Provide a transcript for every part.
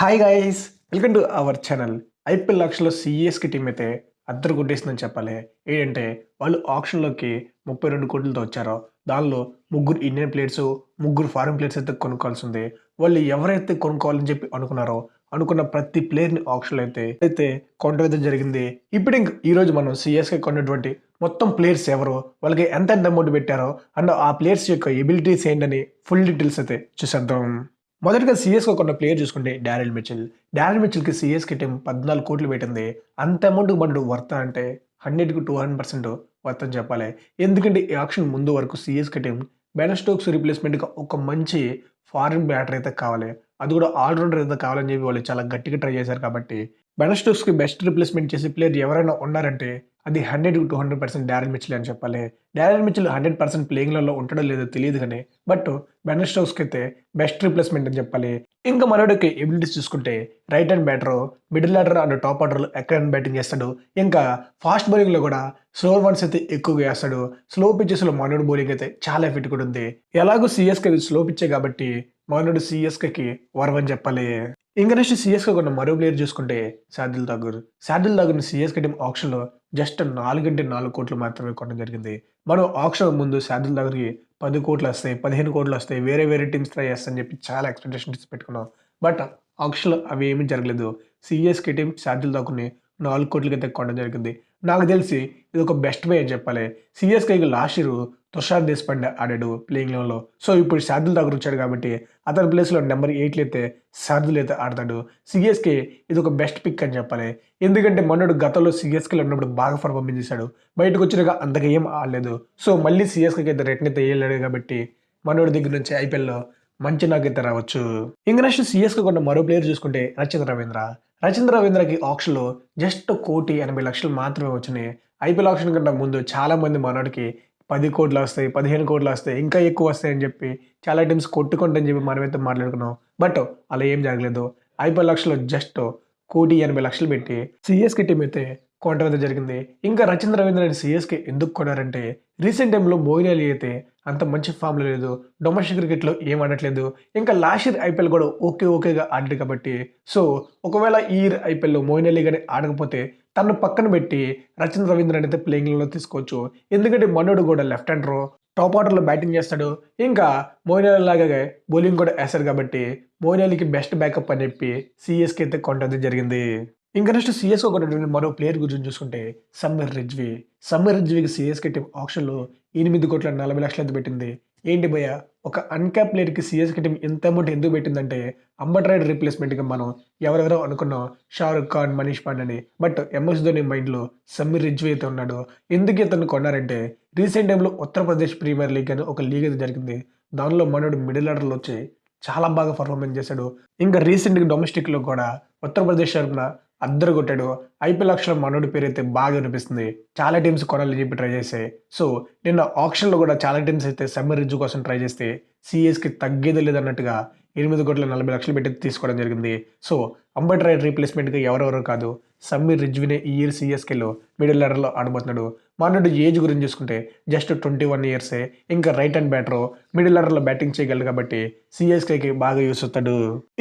Hi guys, welcome to our channel. IPL ఆక్షన్లో సిఎస్కి team అయితే అద్దరు కొట్టేసిందని చెప్పాలి. ఏంటంటే వాళ్ళు ఆక్షన్లోకి 32 కోట్లతో వచ్చారో దానిలో ముగ్గురు ఇండియన్ ప్లేయర్స్, ముగ్గురు ఫారిన్ ప్లేయర్స్ అయితే కొనుక్కోవాల్సి ఉంది. వాళ్ళు ఎవరైతే కొనుక్కోవాలని చెప్పి అనుకున్నారో అనుకున్న ప్రతి ప్లేయర్ని ఆక్షన్లో అయితే కొనడం అయితే జరిగింది. ఇప్పుడు ఈరోజు మనం సిఎస్కి కొన్నటువంటి మొత్తం ప్లేయర్స్ ఎవరు, వాళ్ళకి ఎంత అమౌంట్ పెట్టారో అండ్ ఆ ప్లేయర్స్ యొక్క ఎబిలిటీస్ ఏంటని ఫుల్ డీటెయిల్స్ అయితే చూసేద్దాం. మొదటగా సిఎస్‌కి కొన్న ప్లేయర్ చూసుకుంటే డారెల్ మిచెల్. డారెల్ మిచెల్‌కి సిఎస్‌కి టీమ్ 14 కోట్లు పెట్టింది. అంత అమౌంట్‌కి మనడు వర్తా అంటే 100% వర్త్ అని చెప్పాలి. ఎందుకంటే ఈ ఆక్షన్ ముందు వరకు సిఎస్‌కి టీమ్ బెన్ స్టోక్స్ రిప్లేస్‌మెంట్‌గా ఒక మంచి ఫారిన్ బ్యాటర్ అయితే కావాలి. అది కూడా ఆల్ రౌండర్ అయితే కావాలని చెప్పి వాళ్ళు చాలా గట్టిగా ట్రై చేశారు కాబట్టి బెన్ స్టోక్స్‌కి బెస్ట్ రిప్లేస్‌మెంట్ చేసే ప్లేయర్ ఎవరైనా ఉన్నారంటే అది 100% డారెల్ మిచెల్ అని చెప్పాలి. డారెల్ మిచెల్ 100% ప్లేయింగ్‌లలో ఉంటాడో లేదో తెలీదు గానీ బట్ బెన్ స్టోక్స్‌కి అయితే బెస్ట్ రిప్లేస్‌మెంట్ అని చెప్పాలి. ఇంకా మనోడికి ఎబిలిటీస్ చూసుకుంటే right hand batter, middle order and top ఆర్డర్‌లో ఎక్కడైనా బ్యాటింగ్ చేస్తాడు. ఇంకా ఫాస్ట్ బౌలింగ్‌లో కూడా స్లో వన్స్ అయితే ఎక్కువగా వేస్తాడు. స్లో పిచ్చెస్‌లో మనోడి బౌలింగ్ అయితే చాలా ఎఫెక్ట్‌గా ఉంది. ఎలాగో సీఎస్‌కే అది స్లో పిచ్చే కాబట్టి మనోడు సీఎస్‌కేకి వరవని చెప్పాలి. ఇంకా నెక్స్ట్ సీఎస్‌కే కొన్న మరో ప్లేయర్ చూసుకుంటే శార్దుల్ ఠాకూర్. శార్దుల్ ఠాకూర్‌ని సీఎస్‌కే టీమ్ ఆక్షన్‌లో జస్ట్ 4 కోట్లు మాత్రమే కొనడం జరిగింది. మనం ఆక్షన్ ముందు శార్దుల్ ఠాకూర్‌కి 10 కోట్లు వస్తాయి, 15 కోట్లు వస్తాయి, వేరే వేరే టీమ్స్ ట్రై చేస్తాయని చెప్పి చాలా ఎక్స్‌పెక్టేషన్స్ పెట్టుకున్నాం. బట్ ఆక్షన్‌లో అవి ఏమీ జరగలేదు. సీఎస్‌కే టీమ్ శార్దుల్ ఠాకూర్‌ని 4 కోట్లకైతే కొనడం జరిగింది. నాకు తెలిసి ఇది ఒక బెస్ట్ వే అని చెప్పాలి. సీఎస్‌కేకి లాస్ట్ ఇయర్ తుషార్ దేశపాండే ఆడాడు ప్లేయింగ్ లెవెన్‌లో. సో ఇప్పుడు శార్దుల్ ఠాకూర్ వచ్చాడు కాబట్టి అతని ప్లేస్‌లో నెంబర్ 8 అయితే శార్దుల్ అయితే ఆడతాడు. సీఎస్‌కే ఇది ఒక బెస్ట్ పిక్ అని చెప్పాలి. ఎందుకంటే మనోడు గతంలో సీఎస్‌కేలో ఉన్నప్పుడు బాగా పర్ఫార్మెన్స్ చేశాడు. బయటకు వచ్చినాక అంతగా ఏం ఆడలేదు. సో మళ్ళీ సీఎస్‌కేకి అయితే రిటర్న్ అయితే వేయలేడు కాబట్టి మనోడి దగ్గర నుంచి ఐపీఎల్‌లో మంచి నాకైతే రావచ్చు. ఇంక నెక్స్ట్ సీఎస్‌కే కొన్న మరో ప్లేయర్ చూసుకుంటే రచిన్ రవీంద్ర. రచిన్ రవీంద్రకి ఆక్షన్‌లో జస్ట్ 1,80,00,000 మాత్రమే వచ్చినాయి. ఐపీఎల్ ఆక్షన్ కన్నా ముందు చాలామంది మనోడికి 10 కోట్లు వస్తాయి, 15 కోట్లు వస్తాయి, ఇంకా ఎక్కువ వస్తాయని చెప్పి చాలా టీమ్స్ కొట్టుకుంటని చెప్పి మనమైతే మాట్లాడుకున్నాం. బట్ అలా ఏం జరగలేదు. ఐపీఎల్ ఆక్షన్‌లో జస్ట్ 1,80,00,000 పెట్టి సీఎస్‌కే టీమ్ అయితే కొనడం అయితే జరిగింది. ఇంకా రచిన్ రవీంద్రని సీఎస్‌కే ఎందుకు కొన్నారంటే రీసెంట్ టైమ్‌లో మోయిన్ అలీ అయితే అంత మంచి ఫామ్‌లో లేదు. డొమెస్టిక్ క్రికెట్‌లో ఏం ఆడట్లేదు. ఇంకా లాస్ట్ ఇయర్ ఐపీఎల్ కూడా ఓకేగా ఆడాడు కాబట్టి సో ఒకవేళ ఈ ఇయర్ ఐపీఎల్‌లో మోయిన్ అలీ గాని ఆడకపోతే తనను పక్కన పెట్టి రచిన్ రవీంద్రని అయితే ప్లేయింగ్‌లో తీసుకోవచ్చు. ఎందుకంటే మనోడు కూడా లెఫ్ట్ హ్యాండరు, టాప్ ఆర్డర్‌లో బ్యాటింగ్ చేస్తాడు. ఇంకా మోయిన్ అలీ లాగానే బౌలింగ్ కూడా ఏస్తాడు కాబట్టి మోయిన్ అలీకి బెస్ట్ బ్యాకప్ అని చెప్పి సీఎస్‌కే అయితే కొనడం జరిగింది. ఇంకా నెక్స్ట్ సీఎస్‌కే కొన్నటువంటి మరో ప్లేయర్ గురించి చూసుకుంటే సమ్మర్ రిజ్వీ. సమ్మర్ రిజ్వీకి సీఎస్‌కే టీమ్ ఆక్షన్‌లో 8,40,00,000 అయితే పెట్టింది. ఏంటి భయ్య, ఒక అన్‌క్యాప్ ప్లేయర్‌కి సీఎస్‌కే టీమ్ ఇంత అమౌంట్ ఎందుకు పెట్టిందంటే అంబట్ రైడ్ రీప్లేస్‌మెంట్‌గా మనం ఎవరెవరో అనుకున్నాం. షారుఖ్ ఖాన్, మనీష్ పాండే అని. బట్ ఎంఎస్ ధోని మైండ్‌లో సమ్మర్ రిజ్వీ అయితే ఉన్నాడు. ఎందుకు ఇతన్ని కొన్నారంటే రీసెంట్ టైమ్‌లో ఉత్తరప్రదేశ్ ప్రీమియర్ లీగ్ అని ఒక లీగ్ అయితే జరిగింది. దానిలో మనోడు మిడిల్ ఆర్డర్‌లో వచ్చి చాలా బాగా పర్ఫార్మెన్స్ చేశాడు. ఇంకా రీసెంట్‌గా డొమెస్టిక్‌లో కూడా ఉత్తరప్రదేశ్ తరపున అద్దరు కొట్టాడు. ఐపీఎల్ ఆక్షన్‌లో మనోడి పేరైతే బాగా వినిపిస్తుంది. చాలా టీమ్స్ కొనాలని చెప్పి ట్రై చేశాయి. సో నిన్న ఆక్షన్‌లో కూడా చాలా టీమ్స్ అయితే సమ్మర్ రిజ్వీ కోసం ట్రై చేస్తే సీఎస్‌కి తగ్గేదే లేదన్నట్టుగా 8,40,00,000 పెట్టి తీసుకోవడం జరిగింది. సో అంబట్ రైడ్ రీప్లేస్‌మెంట్‌గా ఎవరెవరో కాదు, సమ్మర్ రిజ్వీనే ఈ ఇయర్ సీఎస్‌కేలో మిడిల్ ఆర్డర్‌లో ఆడబోతున్నాడు. మనోడి ఏజ్ గురించి చూసుకుంటే జస్ట్ 21 ఇయర్సే. ఇంకా రైట్ హ్యాండ్ బ్యాటరు, మిడిల్ ఆర్డర్‌లో బ్యాటింగ్ చేయగలడు కాబట్టి సీఎస్‌కేకి బాగా యూస్ అవుతాడు.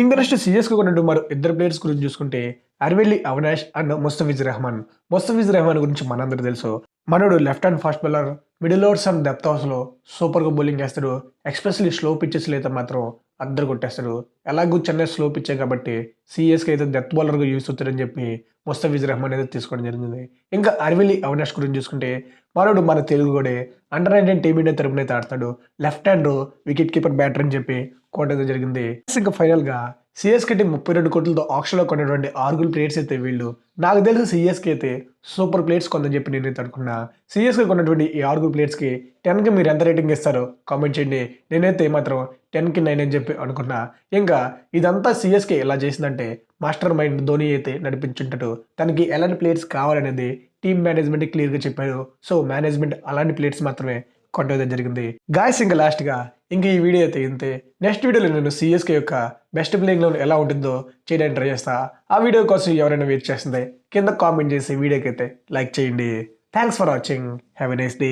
ఇంకా నెక్స్ట్ సీఎస్‌కే ఉన్నట్టు మరో ఇద్దరు ప్లేయర్స్ గురించి చూసుకుంటే అర్వెల్లి అవినాష్ అండ్ ముస్తఫిజ్ రెహమాన్. ముస్తఫిజ్ రెహమాన్ గురించి మనందరికీ తెలుసు. మనోడు left hand fast bowler, middle overs and depth ఓవర్స్‌లో సూపర్‌గా బౌలింగ్ చేస్తాడు. ఎస్పెషల్లీ స్లో పిచెస్‌లో అయితే మాత్రం అద్దరు కొట్టేస్తాడు. ఎలాగో చెన్నై స్లో పిచ్చే కాబట్టి సీఎస్‌కే అయితే డెత్ బౌలర్‌గా యూస్ అవుతాడని చెప్పి ముస్తఫిజ్ రెహమాన్ అయితే తీసుకోవడం జరిగింది. ఇంకా అర్వెల్లి అవినాష్ గురించి చూసుకుంటే మనోడు మన తెలుగుడే అండర్ 19 టీమిండియా తరపున అయితే ఆడతాడు. Left hand wicket keeper batter అని చెప్పి కొనడం జరిగింది. ఇంకా ఫైనల్‌గా సీఎస్‌కే టీమ్ 32 కోట్లతో ఆక్షన్‌లో కొన్నటువంటి 6 ప్లేయర్స్ అయితే వీళ్ళు. నాకు తెలిసి సీఎస్‌కే అయితే సూపర్ ప్లేయర్స్ కొందని చెప్పి నేనైతే అనుకున్నా. సీఎస్‌కే కొన్నటువంటి ఈ 6 ప్లేయర్స్‌కి 10కి మీరు ఎంత రేటింగ్ ఇస్తారో కామెంట్ చేయండి. నేనైతే మాత్రం 10కి 9 అని చెప్పి అనుకున్నా. ఇంకా ఇదంతా సీఎస్‌కే ఎలా చేసిందంటే మాస్టర్ మైండ్ ధోని అయితే నడిపించుంటాడు. తనకి ఎలాంటి ప్లేయర్స్ కావాలనేది టీమ్ మేనేజ్మెంట్ క్లియర్‌గా చెప్పారు. సో మేనేజ్మెంట్ అలాంటి ప్లేయర్స్ మాత్రమే కొట్టడం జరిగింది. గాయ్స్ ఇంకా లాస్ట్‌గా ఇంక ఈ వీడియో అయితే ఇంతే. నెక్స్ట్ వీడియోలో నేను సీఎస్‌కే యొక్క బెస్ట్ ప్లేయింగ్ లెవెన్ ఎలా ఉంటుందో చేయడానికి ట్రై చేస్తా. ఆ వీడియో కోసం ఎవరైనా వెయిట్ చేస్తుంటే కింద కామెంట్ చేసి వీడియోకి అయితే లైక్ చేయండి. Thanks for watching. Have a nice day.